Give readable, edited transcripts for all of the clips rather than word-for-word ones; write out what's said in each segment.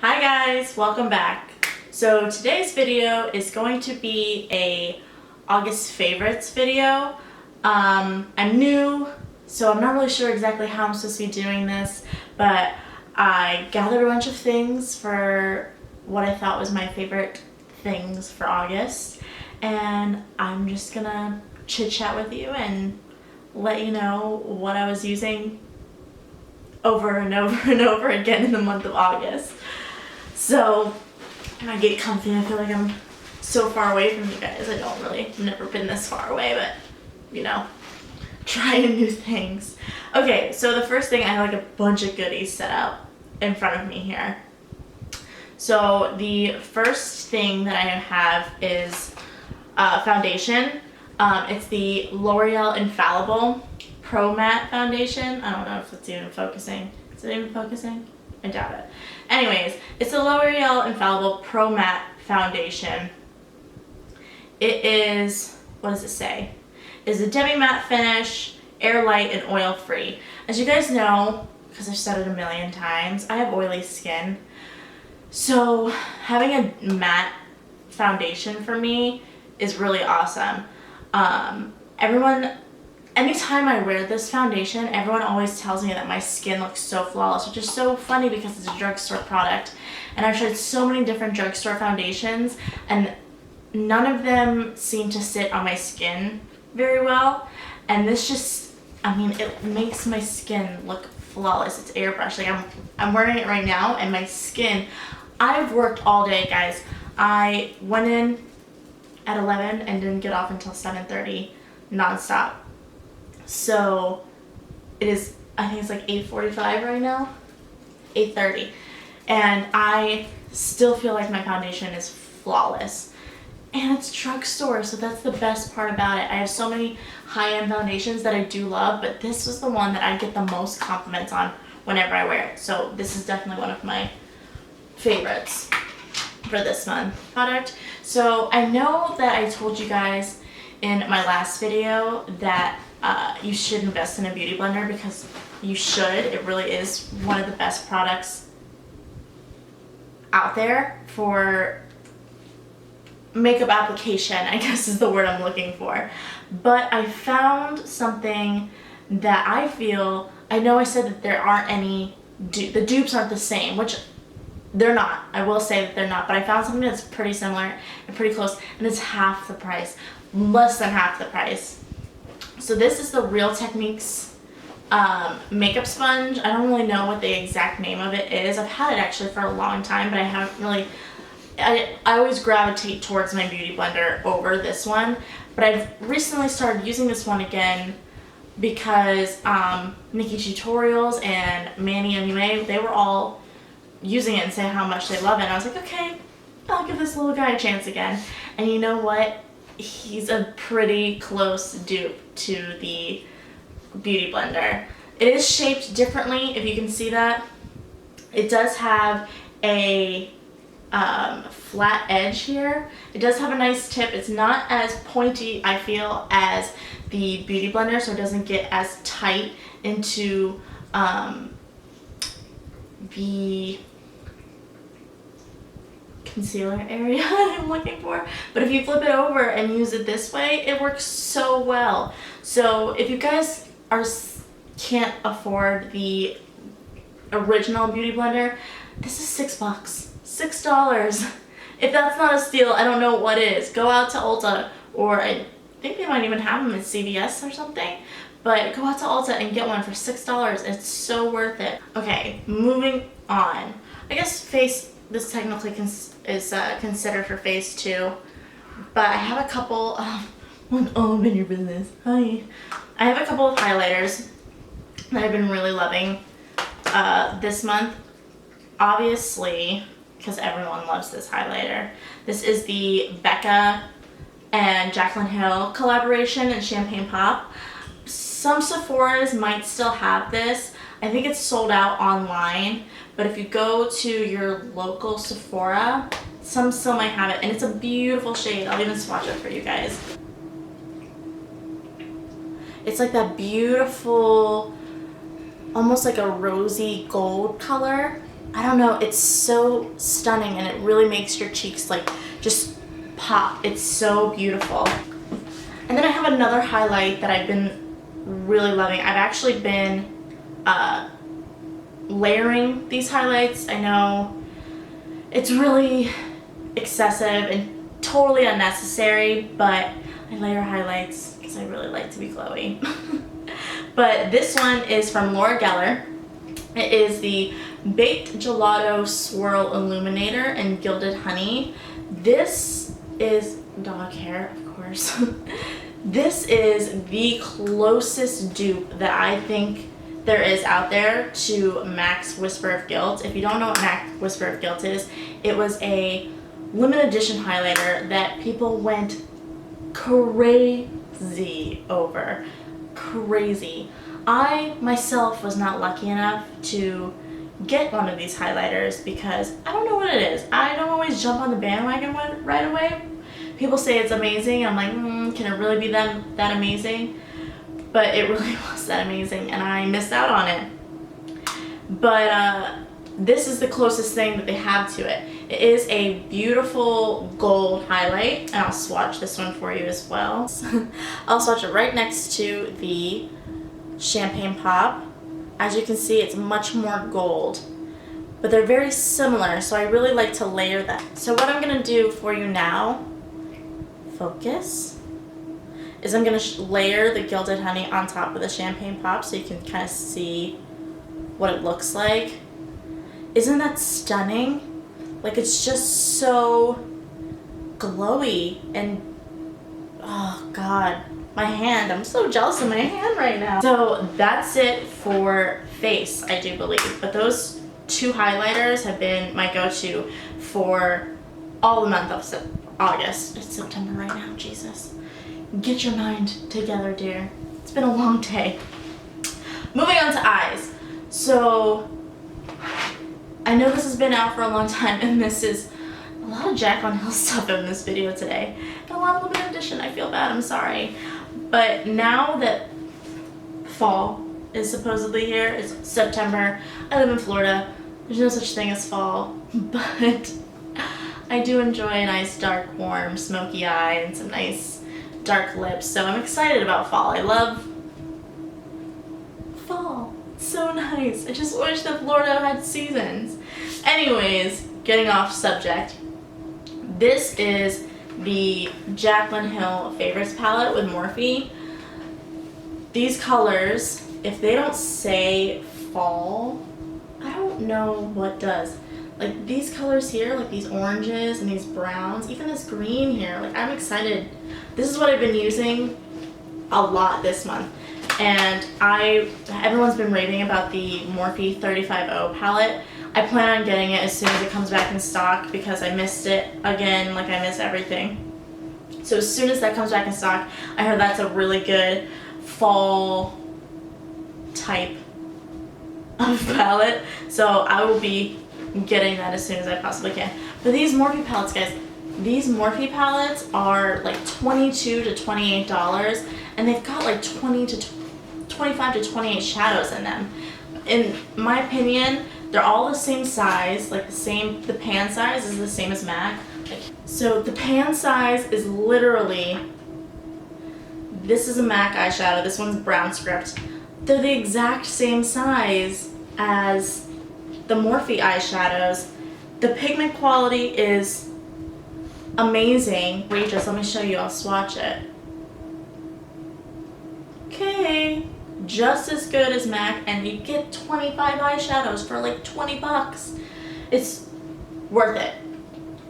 Hi guys, welcome back. So today's video is going to be a August favorites video. I'm new, so I'm not really sure exactly how I'm supposed to be doing this, but I gathered a bunch of things for what I thought was my favorite things for August, and I'm just gonna chit chat with you and let you know what I was using over and over and over again in the month of August. So I get comfy. I feel like I'm so far away from you guys. I've never been this far away, but you know, trying new things. Okay, so the first thing, I have like a bunch of goodies set up in front of me here. So the first thing that I have is foundation. It's the L'Oreal Infallable Pro Matte Foundation. I don't know if it's even focusing. Is it even focusing? I doubt it. Anyways, it's a L'Oreal Infallable Pro Matte Foundation. It is, what does it say? It's a Demi matte finish, air light, and oil free. As you guys know, because I've said it a million times, I have oily skin. So having a matte foundation for me is really awesome. Anytime I wear this foundation, everyone always tells me that my skin looks so flawless, which is so funny because it's a drugstore product. And I've tried so many different drugstore foundations, and none of them seem to sit on my skin very well. And this just, it makes my skin look flawless. It's airbrushed. Like I'm wearing it right now, and my skin, I've worked all day, guys. I went in at 11 and didn't get off until 7:30 nonstop. So it is, I think it's like 8:45 right now, 8:30, and I still feel like my foundation is flawless. And it's drugstore, so that's the best part about it. I have so many high-end foundations that I do love, but this was the one that I get the most compliments on whenever I wear it. So this is definitely one of my favorites for this month product. So I know that I told you guys in my last video that you should invest in a beauty blender, because you should. It really is one of the best products out there for makeup application, I guess is the word I'm looking for. But I found something that I feel, I know I said that there aren't any, the dupes aren't the same, which they're not. I will say that they're not, but I found something that's pretty similar and pretty close, and it's half the price, less than half the price. So this is the Real Techniques makeup sponge. I don't really know what the exact name of it is. I've had it actually for a long time, but I haven't really, I always gravitate towards my beauty blender over this one, but I've recently started using this one again because Nikki Tutorials and Manny MUA, they were all using it and saying how much they love it, and I was like, okay, I'll give this little guy a chance again. And you know what? He's a pretty close dupe to the beauty blender. It is shaped differently, if you can see that. It does have a flat edge here. It does have a nice tip. It's not as pointy, I feel, as the beauty blender, so it doesn't get as tight into the concealer area that I'm looking for. But if you flip it over and use it this way, it works so well. So if you guys can't afford the original beauty blender, this is $6. $6. If that's not a steal, I don't know what is. Go out to Ulta, or I think they might even have them at CVS or something, but go out to Ulta and get one for $6. It's so worth it. Okay, moving on. I guess this technically is considered for phase 2, but I have a couple I'm in your business. Hi. I have a couple of highlighters that I've been really loving this month. Obviously, because everyone loves this highlighter. This is the Becca and Jaclyn Hill collaboration in Champagne Pop. Some Sephoras might still have this. I think it's sold out online, but if you go to your local Sephora, some still might have it, and it's a beautiful shade. I'll even swatch it for you guys. It's like that beautiful, almost like a rosy gold color. I don't know, it's so stunning and it really makes your cheeks like just pop. It's so beautiful. And then I have another highlight that I've been really loving. I've actually been layering these highlights. I know it's really excessive and totally unnecessary, but I layer highlights because I really like to be glowy. But this one is from Loreal. It is the Baked Gelato Swirl Illuminator in Gilded Honey. This is dog hair, of course. This is the closest dupe that I think there is out there to MAC's Whisper of Guilt. If you don't know what MAC Whisper of Guilt is, it was a limited edition highlighter that people went crazy over. Crazy. I myself was not lucky enough to get one of these highlighters because I don't know what it is. I don't always jump on the bandwagon right away. People say it's amazing. I'm like, can it really be that amazing? But it really was that amazing and I missed out on it. But this is the closest thing that they have to it. It is a beautiful gold highlight, and I'll swatch this one for you as well. I'll swatch it right next to the Champagne Pop. As you can see, it's much more gold, but they're very similar, so I really like to layer that. So what I'm gonna do for you now, focus, is I'm gonna layer the Gilded Honey on top of the Champagne Pop so you can kind of see what it looks like. Isn't that stunning? Like, it's just so glowy and, oh God, my hand, I'm so jealous of my hand right now. So that's it for face, I do believe. But those two highlighters have been my go-to for all the month of August. It's September right now, Jesus. Get your mind together, dear. It's been a long day. Moving on to eyes. So, I know this has been out for a long time, and this is a lot of Jaclyn Hill stuff in this video today. And a lot of limited edition. I feel bad, I'm sorry. But now that fall is supposedly here, it's September, I live in Florida, there's no such thing as fall, but I do enjoy a nice dark, warm, smoky eye and some nice dark lips, so I'm excited about fall. I love fall. It's so nice. I just wish that Florida had seasons. Anyways, getting off subject, this is the Jaclyn Hill Favorites palette with Morphe. These colors, if they don't say fall, I don't know what does. Like these colors here, like these oranges and these browns, even this green here, like I'm excited. This is what I've been using a lot this month. And everyone's been raving about the Morphe 35O palette. I plan on getting it as soon as it comes back in stock because I missed it again, like I miss everything. So as soon as that comes back in stock, I heard that's a really good fall type of palette. So I will be getting that as soon as I possibly can. But these Morphe palettes, guys, these Morphe palettes are like $22 to $28, and they've got like 25 to 28 shadows in them. In my opinion, they're all the same size, like the pan size is the same as MAC. So the pan size is literally, this is a MAC eyeshadow, this one's brown script. They're the exact same size as the Morphe eyeshadows. The pigment quality is amazing. Let me show you, I'll swatch it. Okay, just as good as MAC, and you get 25 eyeshadows for like 20 bucks. It's worth it.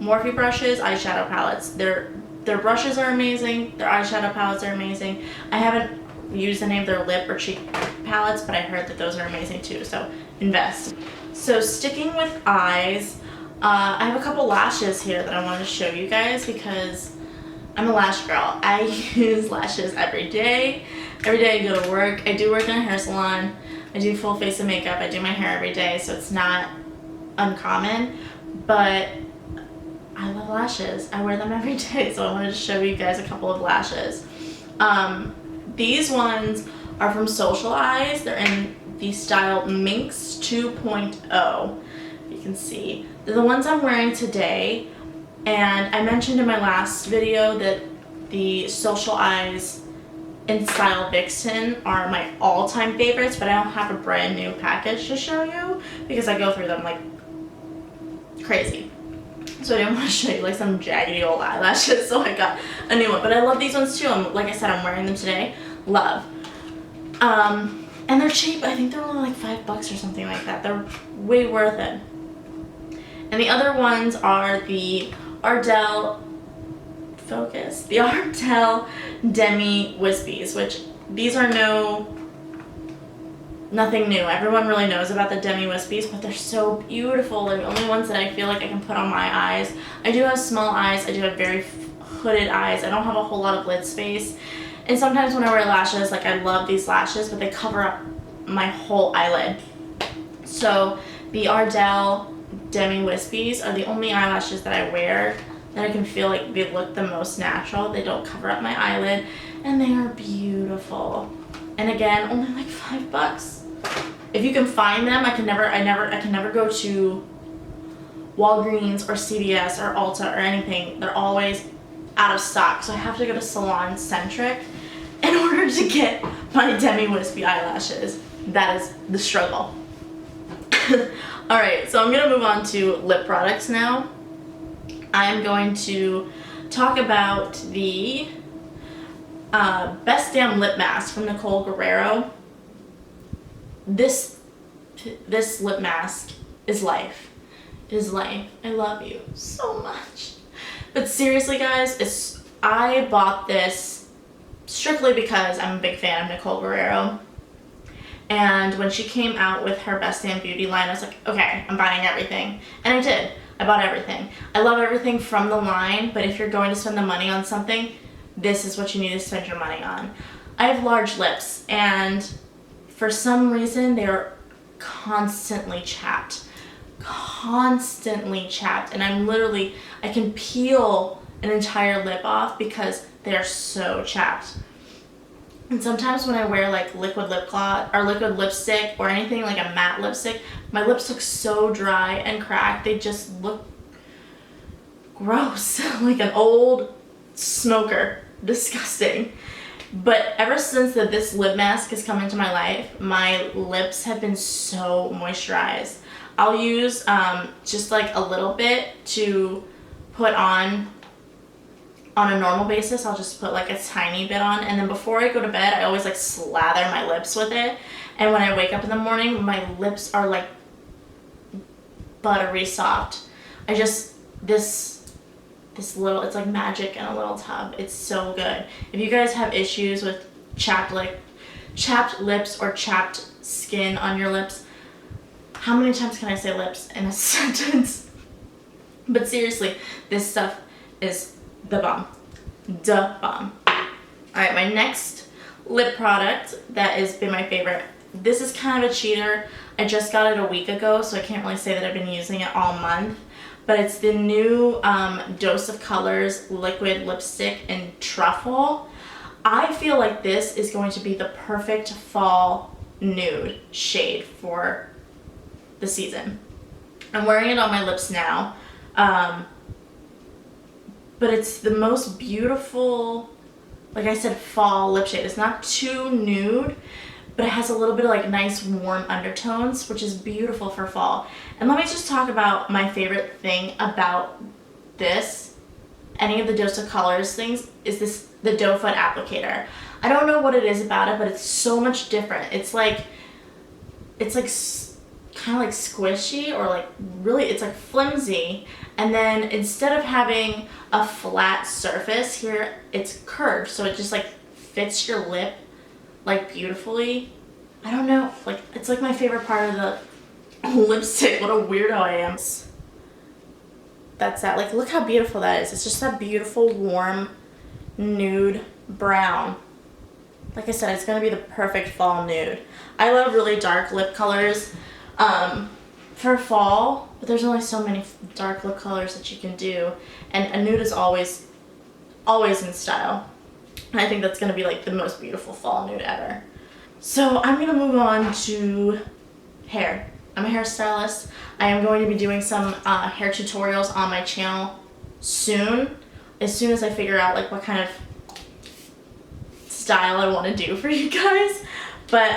Morphe brushes, eyeshadow palettes. Their brushes are amazing, their eyeshadow palettes are amazing. I haven't used any of their lip or cheek palettes, but I heard that those are amazing too, so invest. So sticking with eyes, I have a couple lashes here that I wanted to show you guys because I'm a lash girl. I use lashes every day. Every day I go to work. I do work in a hair salon. I do full face of makeup. I do my hair every day, so it's not uncommon, but I love lashes. I wear them every day, so I wanted to show you guys a couple of lashes. These ones are from Social Eyes. They're in the style Minx 2.0. can see. They're the ones I'm wearing today, and I mentioned in my last video that the Social Eyes in Style Vixen are my all-time favorites, but I don't have a brand new package to show you because I go through them like crazy. So I didn't want to show you like some jaggedy old eyelashes, so I got a new one. But I love these ones too. Like I said, I'm wearing them today. Love. And they're cheap. I think they're only like $5 or something like that. They're way worth it. And the other ones are the Ardell Demi Wispies, which these are nothing new. Everyone really knows about the Demi Wispies, but they're so beautiful. They're the only ones that I feel like I can put on my eyes. I do have small eyes. I do have very hooded eyes. I don't have a whole lot of lid space. And sometimes when I wear lashes, like I love these lashes, but they cover up my whole eyelid. So the Ardell Demi Wispies are the only eyelashes that I wear that I can feel like they look the most natural. They don't cover up my eyelid, and they are beautiful. And again, only like $5. If you can find them, I can never go to Walgreens or CVS or Ulta or anything. They're always out of stock, so I have to go to Salon Centric in order to get my Demi Wispy eyelashes. That is the struggle. Alright, so I'm going to move on to lip products now. I am going to talk about the Best Damn Lip Mask from Nicole Guerrero. This lip mask is life. It is life. I love you so much. But seriously, guys, I bought this strictly because I'm a big fan of Nicole Guerrero. And when she came out with her Best Damn Beauty line, I was like, okay, I'm buying everything. And I did. I bought everything. I love everything from the line, but if you're going to spend the money on something, this is what you need to spend your money on. I have large lips, and for some reason, they're constantly chapped. Constantly chapped. And I can peel an entire lip off because they're so chapped. And sometimes when I wear like liquid lip gloss or liquid lipstick or anything like a matte lipstick, my lips look so dry and cracked. They just look gross, like an old smoker. Disgusting. But ever since this lip mask has come into my life, my lips have been so moisturized. I'll use just like a little bit to put on a normal basis. I'll just put like a tiny bit on, and then before I go to bed I always like slather my lips with it, and when I wake up in the morning my lips are like buttery soft. This little, it's like magic in a little tub. It's so good. If you guys have issues with chapped lips or chapped skin on your lips, how many times can I say lips in a sentence? But seriously, this stuff is the bomb. The bomb. Alright, my next lip product that has been my favorite. This is kind of a cheater. I just got it a week ago, so I can't really say that I've been using it all month. But it's the new Dose of Colors liquid lipstick in Truffle. I feel like this is going to be the perfect fall nude shade for the season. I'm wearing it on my lips now. But it's the most beautiful, like I said, fall lip shade. It's not too nude, but it has a little bit of like nice warm undertones, which is beautiful for fall. And let me just talk about my favorite thing about any of the Dose of Colors things, is the doe foot applicator. I don't know what it is about it, but it's so much different. It's like kind of like squishy, or like really, it's like flimsy. And then instead of having a flat surface here, it's curved, so it just like fits your lip like beautifully. I don't know, like it's like my favorite part of the lipstick. What a weirdo I am. That's that. Like, look how beautiful that is. It's just that beautiful warm nude brown. Like I said, it's gonna be the perfect fall nude. I love really dark lip colors for fall, but there's only so many dark lip colors that you can do, and a nude is always in style. And I think that's gonna be like the most beautiful fall nude ever. So I'm gonna move on to hair. I'm a hairstylist. I am going to be doing some hair tutorials on my channel soon, as soon as I figure out like what kind of style I want to do for you guys. But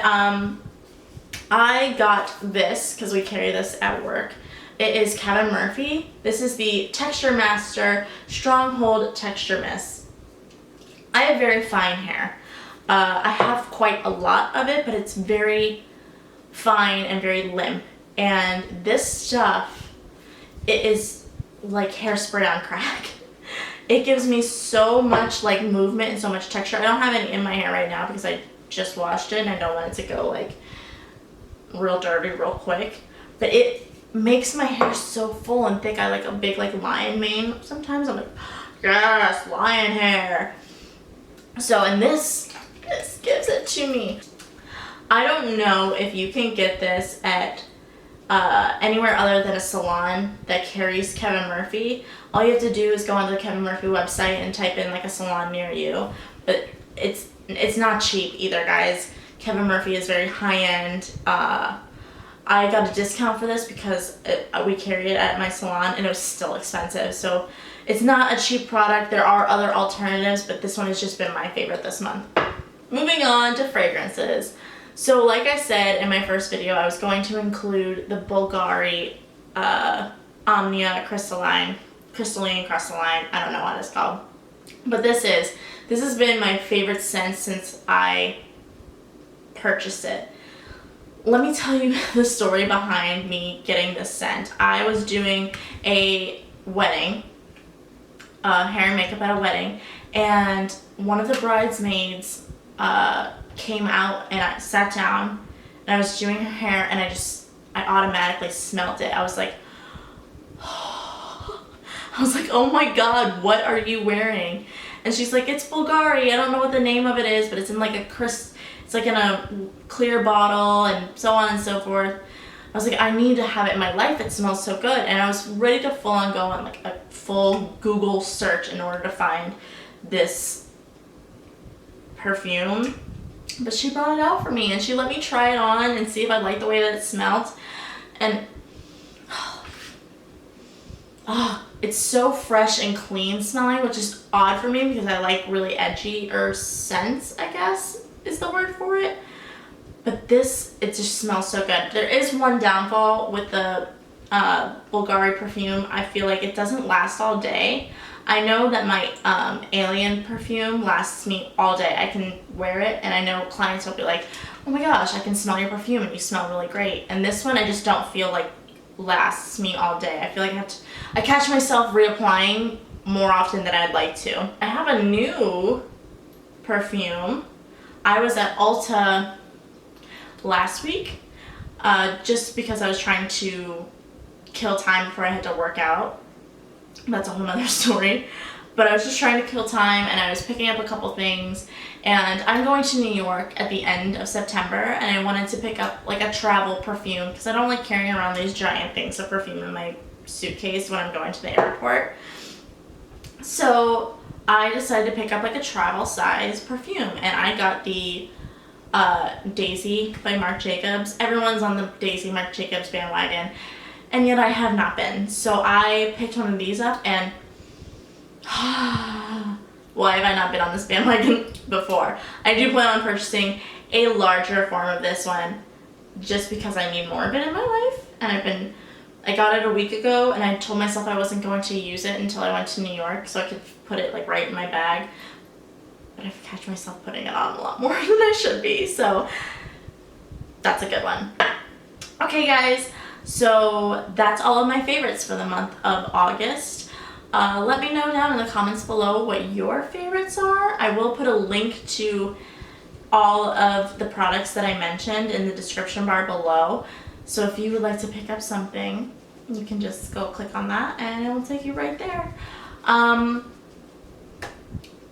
I got this because we carry this at work. It is Kevin Morphe. This is the Texture.Master Stronghold Texture Mist. I have very fine hair. I have quite a lot of it, but it's very fine and very limp. And this stuff, it is like hairspray on crack. It gives me so much like movement and so much texture. I don't have any in my hair right now because I just washed it and I don't want it to go like real dirty real quick. But it makes my hair so full and thick. I like a big like lion mane. Sometimes I'm like, yes, lion hair. So, and this gives it to me. I don't know if you can get this at anywhere other than a salon that carries Kevin Morphe. All you have to do is go onto the Kevin Morphe website and type in like a salon near you. But it's not cheap either, guys. Kevin Morphe is very high-end. I got a discount for this because we carry it at my salon and it was still expensive. So it's not a cheap product. There are other alternatives, but this one has just been my favorite this month. Moving on to fragrances. So like I said in my first video, I was going to include the Bulgari Omnia Crystaline, I don't know what it's called. But this has been my favorite scent since I purchased it. Let me tell you the story behind me getting this scent. I was doing a wedding, hair and makeup at a wedding, and one of the bridesmaids came out and I sat down and I was doing her hair and I automatically smelled it. I was like, oh my god, what are you wearing? And she's like, it's Bulgari. I don't know what the name of it is, but it's in like it's like in a clear bottle and so on and so forth. I was like, I need to have it in my life. It smells so good. And I was ready to full on go on like a full Google search in order to find this perfume. But she brought it out for me and she let me try it on and see if I liked the way that it smelled. And it's so fresh and clean smelling, which is odd for me because I like really edgy scents, I guess is the word for it. But this, it just smells so good. There is one downfall with the Bulgari perfume. I feel like it doesn't last all day. I know that my Alien perfume lasts me all day. I can wear it and I know clients will be like, oh my gosh, I can smell your perfume and you smell really great. And this one I just don't feel like lasts me all day. I feel like I catch myself reapplying more often than I'd like to. I have a new perfume. I was at Ulta last week just because I was trying to kill time before I had to work out. That's a whole nother story. But I was just trying to kill time and I was picking up a couple things, and I'm going to New York at the end of September and I wanted to pick up like a travel perfume because I don't like carrying around these giant things of perfume in my suitcase when I'm going to the airport. So I decided to pick up like a travel size perfume and I got the Daisy by Marc Jacobs. Everyone's on the Daisy Marc Jacobs bandwagon, and yet I have not been. So I picked one of these up and why have I not been on this bandwagon before? I do plan on purchasing a larger form of this one just because I need more of it in my life. And I got it a week ago and I told myself I wasn't going to use it until I went to New York so I could put it like right in my bag. But I catch myself putting it on a lot more than I should be, so that's a good one. Okay guys, so that's all of my favorites for the month of August. Let me know down in the comments below what your favorites are. I will put a link to all of the products that I mentioned in the description bar below. So if you would like to pick up something, you can just go click on that and it will take you right there.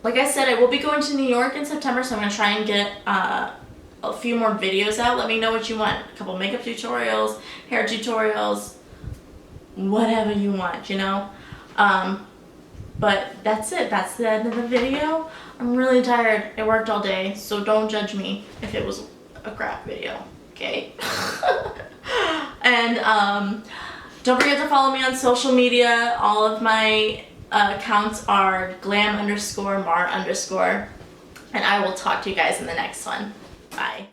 Like I said, I will be going to New York in September, so I'm going to try and get a few more videos out. Let me know what you want. A couple makeup tutorials, hair tutorials, whatever you want, you know? But that's it. That's the end of the video. I'm really tired. I worked all day, so don't judge me if it was a crap video, okay? And don't forget to follow me on social media. All of my accounts are glam_mar_. And I will talk to you guys in the next one. Bye.